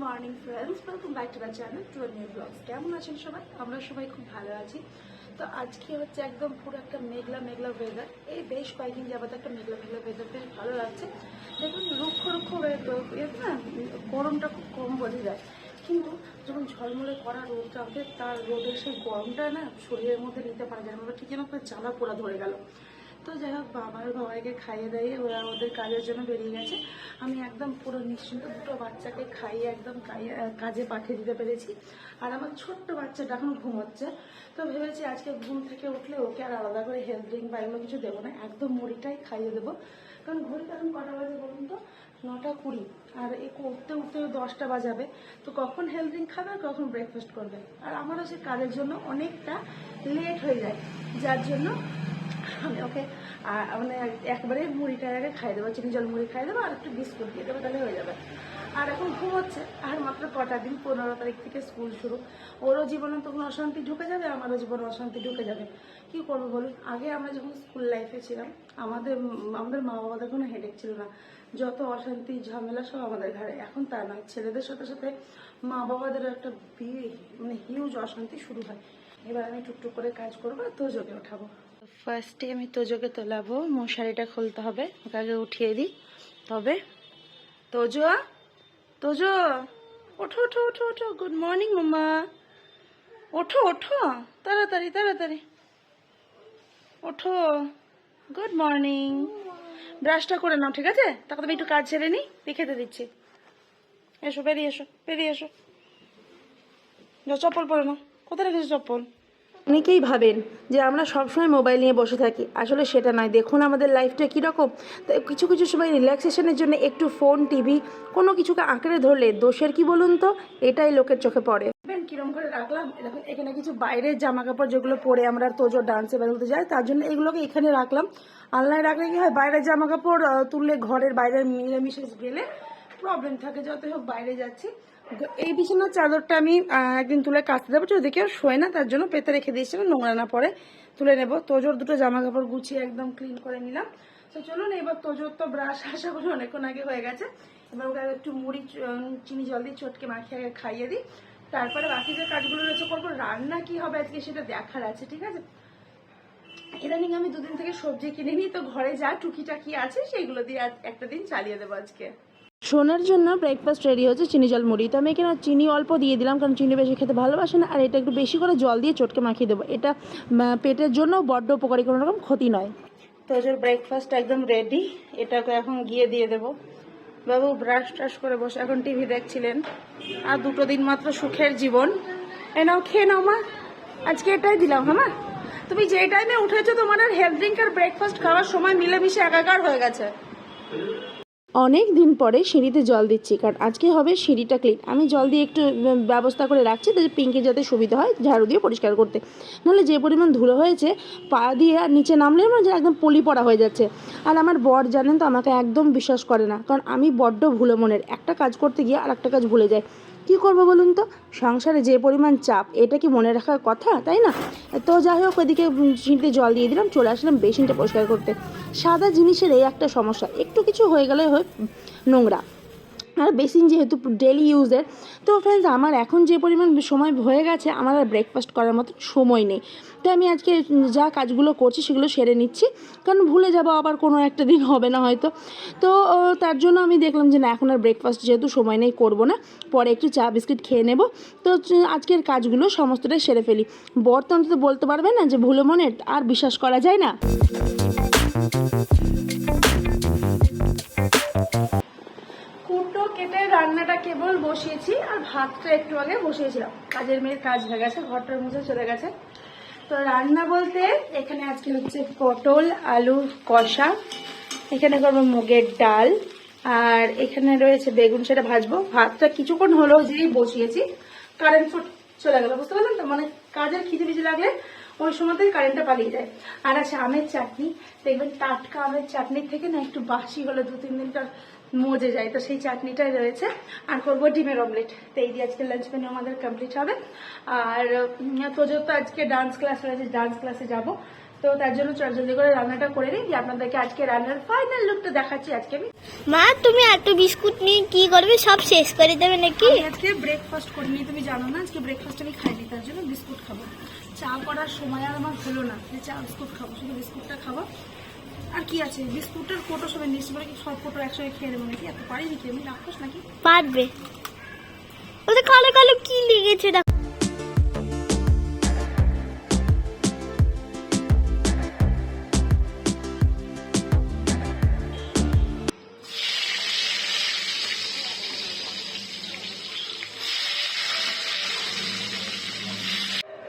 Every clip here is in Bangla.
Morning friends, welcome back to the channel to new blogs. কেমন আছেন সবাই? আমরা সবাই খুব ভালো আছি। তো আজকে হচ্ছে একদম পুরো একটা মেঘলা মেঘলা ওয়েদার। এই বেশ কয়েকদিন যাবত একটা মেঘলা মেঘলা ওয়েদার, বেশ ভালো লাগছে। দেখুন রুক্ষ রুক্ষ না, গরমটা খুব কম বোঝা যায়, কিন্তু যখন ঝলমলে করা রোদটা হবে, তার রোদের সেই গরমটা না শরীরের মধ্যে নিতে পারা যায় না, আমরা ঠিক যেন একটা জ্বালা পোড়া ধরে গেল। তো যাই হোক, বাবাইকে খাইয়ে দেয়, ওরা ওদের কাজের জন্য বেরিয়ে গেছে। আমি একদম পুরো নিশ্চিন্ত, দুটো বাচ্চাকে খাইয়ে একদম কাজে পাঠিয়ে দিতে পেরেছি। আর আমার ছোট্ট বাচ্চাটা এখন ঘুমোচ্ছে। তো ভেবেছি আজকে ঘুম থেকে উঠলে ওকে আর আলাদা করে হেলথ ড্রিঙ্ক বা এগুলো কিছু দেবো না, একদম মুড়িটাই খাইয়ে দেবো। কারণ ঘড়িতে এখন কটা বাজে বলুন তো? 9:20। আর এ উঠতে উঠতে 10টা বাজাবে। তো কখন হেলথ ড্রিঙ্ক খাবে আর কখন ব্রেকফাস্ট করবে? আর আমারও সে কাজের জন্য অনেকটা লেট হয়ে যায়, যার জন্য আমি ওকে মানে একবারে মুড়িটা আগে খাই দেবো, চিনি জল মুড়ি খাই দেবো আর একটু বিস্কুট দিয়ে দেবো, তাহলে হয়ে যাবে। আর এখন ঘুমোচ্ছে। আর মাত্র কটা দিন, 15 তারিখ থেকে স্কুল শুরু। ওরও জীবনে তখন অশান্তি ঢুকে যাবে, আমারও জীবনে অশান্তি ঢুকে যাবে। কি করবো বলুন? আগে আমরা যখন স্কুল লাইফে ছিলাম, আমাদের মা বাবাদের কোনো হেডেক ছিল না, যত অশান্তি ঝামেলা সব আমাদের ঘরে। এখন তা নয়, ছেলেদের সাথে সাথে মা বাবাদেরও একটা মানে হিউজ অশান্তি শুরু হয়। এবার আমি টুকটুক করে কাজ করবো, তোজোকে ওঠাবো। ফার্স্টে আমি তোজোকে তোলাবো, মশারিটা খুলতে হবে, ওকে আগে উঠিয়ে দিই। তবে তোজো, তোজো, ওঠো ওঠো ওঠো ওঠো, গুড মর্নিং মামা, ওঠো ওঠো, তাড়াতাড়ি তাড়াতাড়ি ওঠো, গুড মর্নিং। ব্রাশটা করে নাও, ঠিক আছে? তারপর তুমি একটু কাজ ছেড়ে নিই, খেতে দিচ্ছি। এসো, বেরিয়ে এসো, বেরিয়ে এসো। যাও, চপ্পল পরে নাও। কোথায় রেখেছো চপ্পল? অনেকেই ভাবেন যে আমরা সবসময় মোবাইল নিয়ে বসে থাকি, আসলে সেটা নয়। দেখুন আমাদের লাইফটা কীরকম। তো কিছু কিছু সময় রিল্যাক্সেশনের জন্য একটু ফোন টিভি কোনো কিছুকে আঁকড়ে ধরলে দোষের কি বলুন তো? এটাই লোকের চোখে পড়ে। কিরম করে রাখলাম, দেখুন এখানে কিছু বাইরের জামা কাপড় যেগুলো পরে আমরা তোজো ডান্সে বেরোতে যাই, তার জন্য এগুলোকে এখানে রাখলাম। আলনায় রাখলে কি হয়, বাইরের জামা কাপড় তুললে ঘরের বাইরে মিলেমিশে গেলে প্রবলেম থাকে। যতই হোক বাইরে যাচ্ছি। এই বিছানার চাদরটা আমি একদিন তুলে কাচতে দেবো, যদি কেউ শোয় না, তার জন্য পেতে রেখে দিয়েছিলাম, নোংরা না পরে তুলে নেবো। তোজোর দুটো জামা কাপড় গুছিয়ে একদম ক্লিন করে নিলাম। তো চলুন, এবার তোজোর তো ব্রাশ আশা করি অনেকক্ষণ আগে হয়ে গেছে। এবার ওকে একটু মুড়ি চিনি জল দিয়ে চটকে মাখিয়ে আগে খাইয়ে দিই, তারপরে বাকি যে কাজগুলো রয়েছে করবো। রান্না কি হবে আজকে সেটা দেখার আছে, ঠিক আছে? ইদানিং আমি দুদিন থেকে সবজি কিনে নিই, তো ঘরে যা টুকিটাকি আছে সেইগুলো দিয়ে একটা দিন চালিয়ে দেবো আজকে। সোনার জন্য ব্রেকফাস্ট রেডি হচ্ছে, চিনি জল মুড়ি। তো আমি এখানে চিনি অল্প দিয়ে দিলাম, কারণ চিনি বেশি খেতে ভালোবাসে না। আর এটা একটু বেশি করে জল দিয়ে চটকে মাখিয়ে দেবো, এটা পেটের জন্য বড্ড উপকারী, কোনো রকম ক্ষতি নয়। তো ব্রেকফাস্ট একদম রেডি, এটাকে এখন গিয়ে দিয়ে দেবো। বাবু ব্রাশ ট্রাশ করে বসে এখন টিভি দেখছিলেন। আর 2 দিন মাত্র সুখের জীবন। এ নাও, খেয়ে নাও মা, আজকে এটাই দিলাম। হ্যাঁ মা, তুমি যে টাইমে উঠেছো তোমার আর হেলথ ড্রিঙ্ক আর ব্রেকফাস্ট খাওয়ার সময় মিলেমিশে একাকার হয়ে গেছে। অনেক দিন পরে সিঁড়িতে জল দিচ্ছি, কারণ আজকে হবে সিঁড়িটা ক্লিন। আমি জল দিয়ে একটু ব্যবস্থা করে রাখছি, যাতে পিঙ্কের যাতে সুবিধা হয় ঝাড়ু দিয়ে পরিষ্কার করতে। নাহলে যে পরিমাণ ধুলো হয়েছে, পা দিয়ে আর নিচে নামলে না যে একদম পলি পড়া হয়ে যাচ্ছে। আর আমার বর জানেন তো, আমাকে একদম বিশ্বাস করে না, কারণ আমি বড্ড ভুলো মনের। একটা কাজ করতে গিয়ে আর একটা কাজ ভুলে যাই। কি করবো বলুন তো? সংসারে যে পরিমাণ চাপ, এটা কি মনে রাখার কথা, তাই না? তো যাই হোক, ওইদিকে সিঁড়িতে জল দিয়ে দিলাম, চলে আসলাম বেসিনটা পরিষ্কার করতে। সাদা জিনিসের এই একটা সমস্যা, একটু কিছু হয়ে গেলে হয় নোংরা। আর বেসিন যেহেতু ডেলি ইউজের, তো ফ্রেন্ডস আমার এখন যে পরিমাণ সময় হয়ে গেছে, আমার আর ব্রেকফাস্ট করার মতো সময় নেই। তাই আমি আজকে যা কাজগুলো করছি সেগুলো সেরে নিচ্ছি, কারণ ভুলে যাবো আবার কোনো একটা দিন, হবে না হয়তো। তো তার জন্য আমি দেখলাম যে না, এখন আর ব্রেকফাস্ট যেহেতু সময় নেই, করবো না, পরে একটু চা বিস্কিট খেয়ে নেব। তো আজকের কাজগুলো সমস্তটাই সেরে ফেলি। বর্তমান তো বলতে পারবে না যে ভুলো মনের আর বিশ্বাস করা যায় না। কেটে রান্নাটা কেবল বসিয়েছি, আর ভাতটা একটু আগে বসিয়েছিলাম। কাজের মেয়ের কাজ হয়ে গেছে, ঘরটার মুছে চলে গেছে। তো রান্না বলতে এখানে আজকে হচ্ছে পটল আলু কষা, এখানে করবো মুগের ডাল, আর এখানে রয়েছে বেগুন, সেটা ভাজবো। ভাতটা কিছুক্ষণ হলো যেই বসিয়েছি, কারেন্ট চলে গেল, বুঝতে পারলেন তো? মানে কাজের খিদে বিজে লাগলে ওই সময়তেই কারেন্টটা পালিয়ে যায়। আর আছে আমের চাটনি, দেখবেন টাটকা আমের চাটনির থেকে না একটু বাসি হলে 2-3 দিনটা মজে যায়, তো সেই চাটনিটাই রয়েছে। আর করবো ডিমের অমলেট। তো এই দিয়ে আজকে লাঞ্চ মেনু আমাদের কমপ্লিট হবে। আর তোজোর তো আজকে ডান্স ক্লাস রয়েছে, ডান্স ক্লাসে যাবো। তো তার জন্য জলদি করে রান্নাটা করে নিই, যে আপনাদেরকে আজকে রান্নার ফাইনাল লুকটা দেখাচ্ছি। আজকে আমি মা তুমি এত বিস্কুট নিয়ে কি করবে, সব শেষ করে দেবে নাকি? আজকে ব্রেকফাস্ট করিনি, তুমি জানো না আজকে ব্রেকফাস্ট আমি খাইনি, তার জন্য বিস্কুট খাবো। চা করার সময় আর আমার হলো না যে চা বিস্কুট খাবো, শুধু বিস্কুটটা খাবো। আর কি আছে, বিস্কুটের কোটো সবাই নিশ্চয় করে কি সব কোটো একসঙ্গে খেয়ে নেবো নাকি? এত পারি নাকি আমি, রাক্ষস নাকি? পারবে। ওদের কালো কালো কি লেগেছে দেখো।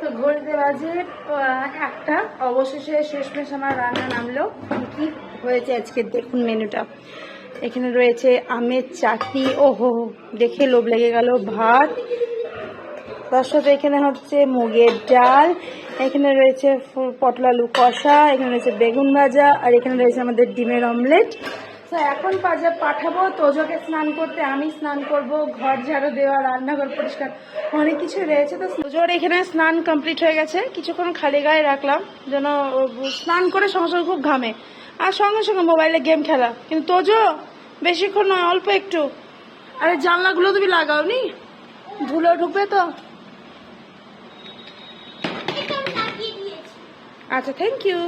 তো ঘড়িতে বাজে একটা, অবশেষে শেষমেশ আমার রান্না নামলো। কি হয়েছে আজকে দেখুন মেনুটা। এখানে রয়েছে আমের চাটনি, ওহো দেখে লোভ লেগে গেল। ভাত, তার সাথে এখানে হচ্ছে মুগের ডাল, এখানে রয়েছে পটল আলু কষা, এখানে রয়েছে বেগুন ভাজা, আর এখানে রয়েছে আমাদের ডিমের অমলেট। তো এখন পাঠাবো তোজোকে স্নান করতে, আমি স্নান করব, ঘর ঝাড়ু দেওয়া, রান্নাঘর পরিষ্কার, অনেক কিছু রয়েছে। তো তোজোর এখানে স্নান কমপ্লিট হয়ে গেছে, কিছুক্ষণ খালি গায়ে রাখলাম যেন স্নান করে সঙ্গে সঙ্গে খুব ঘামে, আর সঙ্গে সঙ্গে মোবাইলে গেম খেলা। কিন্তু তোজো বেশিক্ষণ নয়, অল্প একটু। আরে জানলাগুলো তুমি লাগাওনি, ধুলো ঢুকবে তো। আচ্ছা, থ্যাংক ইউ।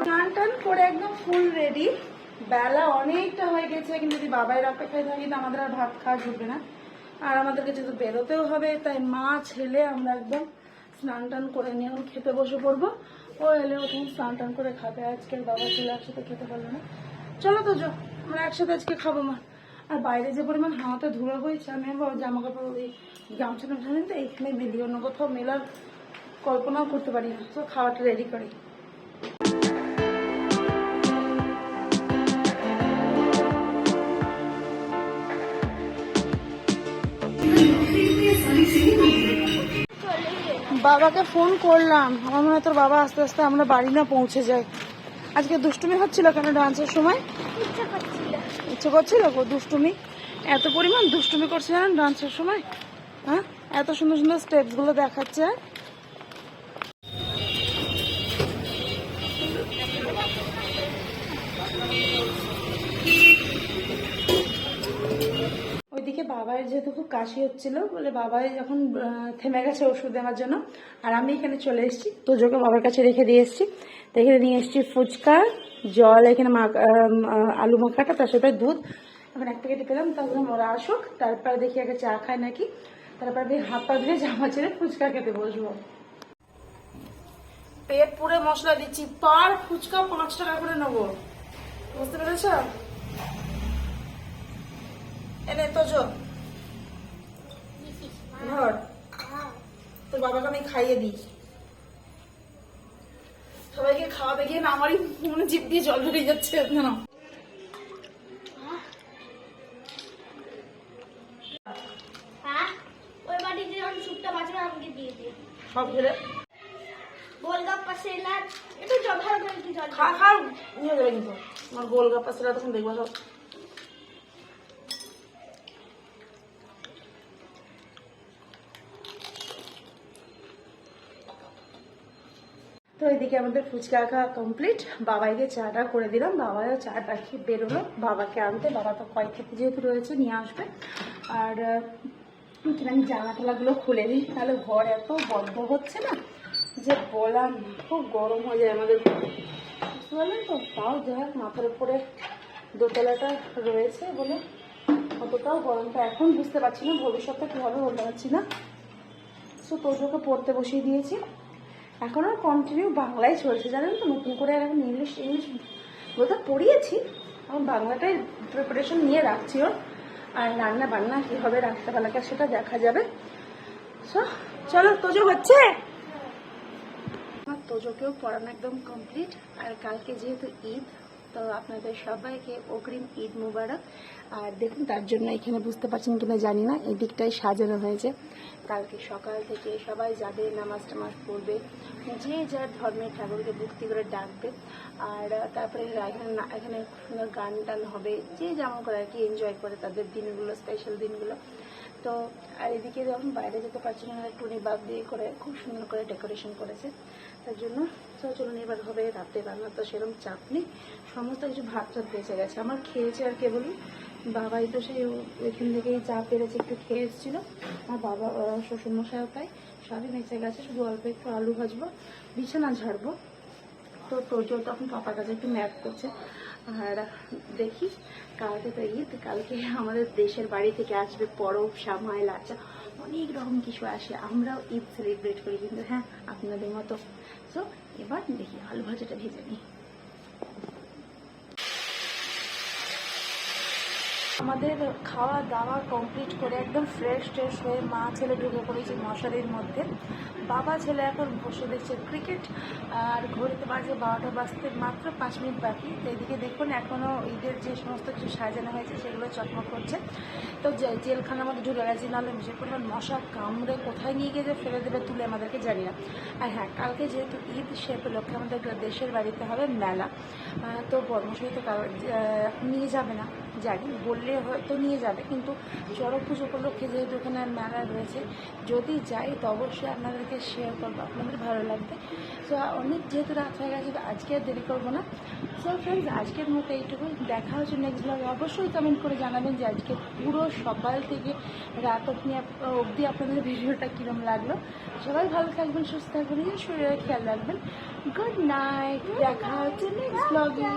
স্নান টান করে একদম ফুল রেডি। বেলা অনেকটা হয়ে গেছে, কিন্তু যদি বাবাইয়ের অপেক্ষায় থাকি তো আমাদের আর ভাত খাওয়া ঢুকবে না, আর আমাদেরকে যেহেতু বেরোতেও হবে, তাই মা ছেলে আমরা একদম স্নান টান করে নিয়ে এখন খেতে বসে পড়বো। ও এলে ওখানে স্নান টান করে খাবে, আজকে বাবা ছেলে একসাথে খেতে পারলো না। চলো তো আমরা একসাথে আজকে খাবো মা। আর বাইরে যে পরিমাণ হাওয়াতে ধুলো বইছে, আমি জামা কাপড় ওই গামছা টামছা নিতে এখানে মেলি, অন্য কোথাও মেলার কল্পনাও করতে পারি না। তো খাওয়াটা রেডি করি। বাবাকে ফোন করলাম, আমার মনে হয় তোর বাবা আস্তে আস্তে আমরা বাড়ি না পৌঁছে যাই। আজকে দুষ্টুমি হচ্ছিল কেন ডান্সের সময়? ইচ্ছে করছিল গো দুষ্টুমি, এত পরিমাণ দুষ্টুমি করছে জানেন ডান্সের সময়। হ্যাঁ, এত সুন্দর সুন্দর স্টেপস গুলো দেখাচ্ছে। ওইদিকে বাবার যেহেতু খুব কাশি হচ্ছিল বলে বাবাই যখন থেমে গেছে ওষুধ দেওয়ার জন্য, আর আমি এখানে চলে এসেছি, তোজোকে বাবার কাছে রেখে দিয়ে এসেছি। তো এখানে নিয়ে এসেছি ফুচকা, জল, এখানে আলু মাখাটা, তার সাথে দুধ। এখন এক প্যাকেটে পেলাম, তারপর ওরা আসুক, তারপরে দেখি আগে চা খায় নাকি, তারপরে হাত পা ধুয়ে জামা ছেড়ে ফুচকা খেতে বসবো। পেট পুরে মশলা দিচ্ছি, পার ফুচকা 5 টাকা করে নেবো, বুঝতে পেরেছ? এনে তোজো ধর, তোর বাবাকে আমি খাইয়ে দিই। সবাইকে খাওয়াতে গিয়ে না আমারই মনে জিভ দিয়ে জল বেরিয়ে যাচ্ছে। না সব ঢেলে গোলগাপ্পা সেলাদ একটু ভালো করে একটু জল খা খা নিয়ে যাবে, কিন্তু আমার গোলগাপ্পা সেটা তখন দেখবো সব। তো এদিকে আমাদের ফুচকা খাওয়া কমপ্লিট, বাবাইকে চাটা করে দিলাম, বাবাইও চাটা খেয়ে বেরোলো বাবাকে আনতে। বাবা তো কয় খেতে যেহেতু রয়েছে নিয়ে আসবে। আর আমি জামা টালাগুলো খুলে দিই, তাহলে ঘর এত বদ্ধ হচ্ছে না যে বলার না, খুব গরম হয়ে যায় আমাদের, বুঝতে পারলেন তো। তাও যাই হোক, মাথার উপরে দোতলাটা রয়েছে বলে অতটাও গরমটা এখন বুঝতে পারছি না, ভবিষ্যৎটা কীভাবে বলতে পারছি না। সো তোজোকে পড়তে বসিয়ে দিয়েছি, এখন আর কন্টিনিউ বাংলায় চলছে জানেন তো, নতুন করে আর এখন ইংলিশ বলতে পড়িয়েছি, এখন বাংলাটাই প্রিপারেশন নিয়ে রাখছি ওর। আর রান্না বান্না কী হবে রাত্রেবেলাকে সেটা দেখা যাবে। সো চলো, তোজো হচ্ছে, আমার তোজোকেও পড়ানো একদম কমপ্লিট। আর কালকে যেহেতু ঈদ, তো আপনাদের সবাইকে অগ্রিম ঈদ মুবারক। আর দেখুন, তার জন্য এখানে বুঝতে পারছেন কিনা জানি না, এই দিকটাই সাজানো হয়েছে। কালকে সকাল থেকে সবাই যাবে, নামাজ টামাজ পড়বে, যে যার ধর্মের ঠাকুরকে ভক্তি করে ডাকবে। আর তারপরে এখানে সুন্দর গান টান হবে, যে যেমন করে আর কি এনজয় করে তাদের দিনগুলো, স্পেশাল দিনগুলো। তো আর এদিকে যখন বাইরে যেতে পারছি না, টুনি বাদ দিয়ে করে খুব সুন্দর করে ডেকোরেশন করেছে। তার জন্য চলুন এবার হবে রাতে রান্না, তো সেরকম চাপ নেই, সমস্ত কিছু ভাত টাত বেঁচে গেছে। আমার খেয়েছে আর কেবলই বাবাই তো সেই ওইখান থেকেই চা পেরেছে, একটু খেয়ে এসেছিল। আর বাবা শ্বশুরমশাইও তাই, সবই বেঁচে গেছে, শুধু অল্প একটু আলু ভাজবো, বিছানা ঝাড়বো। তো প্রচুর তখন পাপার কাছে একটু ম্যাপ করছে। আর দেখি, কালকে তো ঈদ, কালকে আমাদের দেশের বাড়ি থেকে আসবে পরব, সামাই, লাচা, অনেক রকম কিছু আসে। আমরাও ঈদ সেলিব্রেট করি, কিন্তু হ্যাঁ আপনাদের মতো। সো এবার দেখি আলু ভাজাটা ভেজে নিই। আমাদের খাওয়া দাওয়া কমপ্লিট করে একদম ফ্রেশ ট্রেশ হয়ে মা ছেলে ঢুকে পড়েছি মশারির মধ্যে। বাবা ছেলে এখন বসে দেখছে ক্রিকেট। আর ঘড়িতে বাজে 12টা বাজতে মাত্র 5 মিনিট বাকি। তো এদিকে দেখুন এখনও ঈদের যে সমস্ত কিছু সাজানো হয়েছে সেগুলো চকমক করছে। তো জেলখানার মধ্যে ঢুকে গেছি, নাহলে যে কোনো মশা কামড়ে কোথায় নিয়ে গিয়ে যে ফেলে দেবে তুলে আমাদেরকে জানি না। আর হ্যাঁ, কালকে যেহেতু ঈদ, সে উপলক্ষে আমাদের দেশের বাড়িতে হবে মেলা। তো বর্মশাই তো নিয়ে যাবে না জানি, বললে হয়তো নিয়ে যাবে, কিন্তু চড়ক পুজো উপলক্ষে যেহেতু ওখানে মেলা রয়েছে, যদি যাই তো অবশ্যই আপনাদেরকে শেয়ার করবো, আপনাদের ভালো লাগবে। তো অনেক যেহেতু রাত হয়ে গেছে, তো আজকে আর দেরি করবো না। সো ফ্রেন্ডস, আজকের মতো এইটুকুই, দেখা হচ্ছে নেক্সট ব্লগে। অবশ্যই কমেন্ট করে জানাবেন যে আজকে পুরো সকাল থেকে রাত অবধি আপনাদের ভিডিওটা কীরকম লাগলো। সবাই ভালো থাকবেন, সুস্থ থাকবেন, নিজের শরীরের খেয়াল রাখবেন। গুড নাইট, দেখা হচ্ছে নেক্সট ব্লগে।